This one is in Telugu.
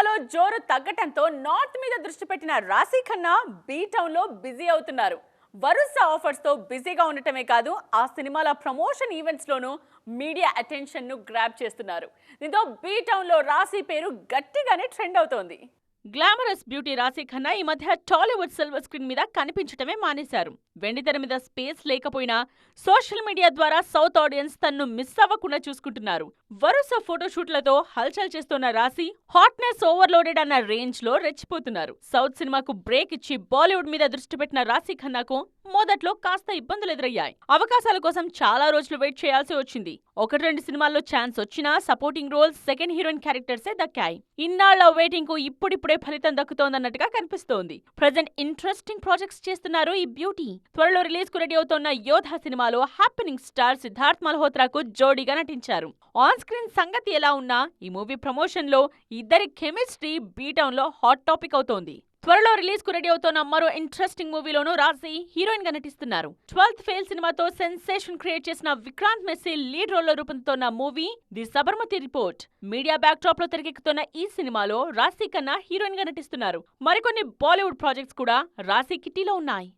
సినిమాలో జోరు తగ్గటంతో నార్త్ మీద దృష్టి పెట్టిన రాశి ఖన్నా బీ టౌన్ లో బిజీ అవుతున్నారు. వరుస ఆఫర్స్ తో బిజీగా ఉండటమే కాదు, ఆ సినిమాల ప్రమోషన్ ఈవెంట్స్ లోనూ మీడియా అటెన్షన్ ను గ్రాబ్ చేస్తున్నారు. దీంతో బీ టౌన్ లో రాశి పేరు గట్టిగానే ట్రెండ్ అవుతోంది. గ్లామరస్ బ్యూటీ రాశి ఖన్నా ఈ మధ్య టాలీవుడ్ సిల్వర్ స్క్రీన్ మీద కనిపించటమే మానేశారు. వెండితెర మీద స్పేస్ లేకపోయినా సోషల్ మీడియా ద్వారా సౌత్ ఆడియన్స్ తన్ను మిస్ అవ్వకుండా చూసుకుంటున్నారు. వరుస ఫోటోషూట్లతో హల్చల్ చేస్తున్న రాశి హాట్నెస్ ఓవర్లోడెడ్ అన్న రేంజ్ లో రెచ్చిపోతున్నారు. సౌత్ సినిమాకు బ్రేక్ ఇచ్చి బాలీవుడ్ మీద దృష్టి పెట్టిన రాశి ఖన్నాకు మొదట్లో కాస్త ఇబ్బందులు ఎదురయ్యాయి. అవకాశాల కోసం చాలా రోజులు వెయిట్ చేయాల్సి వచ్చింది. 1-2 సినిమాల్లో ఛాన్స్ వచ్చినా సపోర్టింగ్ రోల్స్, సెకండ్ హీరోయిన్ క్యారెక్టర్సే దక్కాయి. ఇన్నాళ్ల వెయిటింగ్ కు ఇప్పుడిప్పుడే ఫలితం దక్కుతోందన్నట్టుగా కనిపిస్తోంది. ప్రజెంట్ ఇంట్రెస్టింగ్ ప్రాజెక్ట్స్ చేస్తున్నారు ఈ బ్యూటీ. త్వరలో రిలీజ్ కు రెడీ అవుతోన్న యోధా సినిమాలో హ్యాపెనింగ్ స్టార్ సిద్ధార్థ్ మల్హోత్రాకు జోడీగా నటించారు. ఆన్ స్క్రీన్ సంగతి ఎలా ఉన్నా ఈ మూవీ ప్రమోషన్ లో ఇద్దరి కెమిస్ట్రీ బీ టౌన్ లో హాట్ టాపిక్ అవుతోంది. త్వరలో రిలీజ్ కు రెడీ అవుతోన్న మరో ఇంట్రెస్టింగ్ మూవీలోనూ రాశి హీరోయిన్ గా నటిస్తున్నారు. 12th ఫెయిల్ సినిమాతో సెన్సేషన్ క్రియేట్ చేసిన విక్రాంత్ మెస్సీ లీడ్ రోల్ లో రూపొందుతోన్న movie the Sabarmati report. Media backdrop లో తెరకెక్కుతున్న ఈ సినిమాలో రాశి ఖన్నా హీరోయిన్ గా నటిస్తున్నారు. మరికొన్ని బాలీవుడ్ ప్రాజెక్ట్స్ కూడా రాశి కిట్టీలో ఉన్నాయి.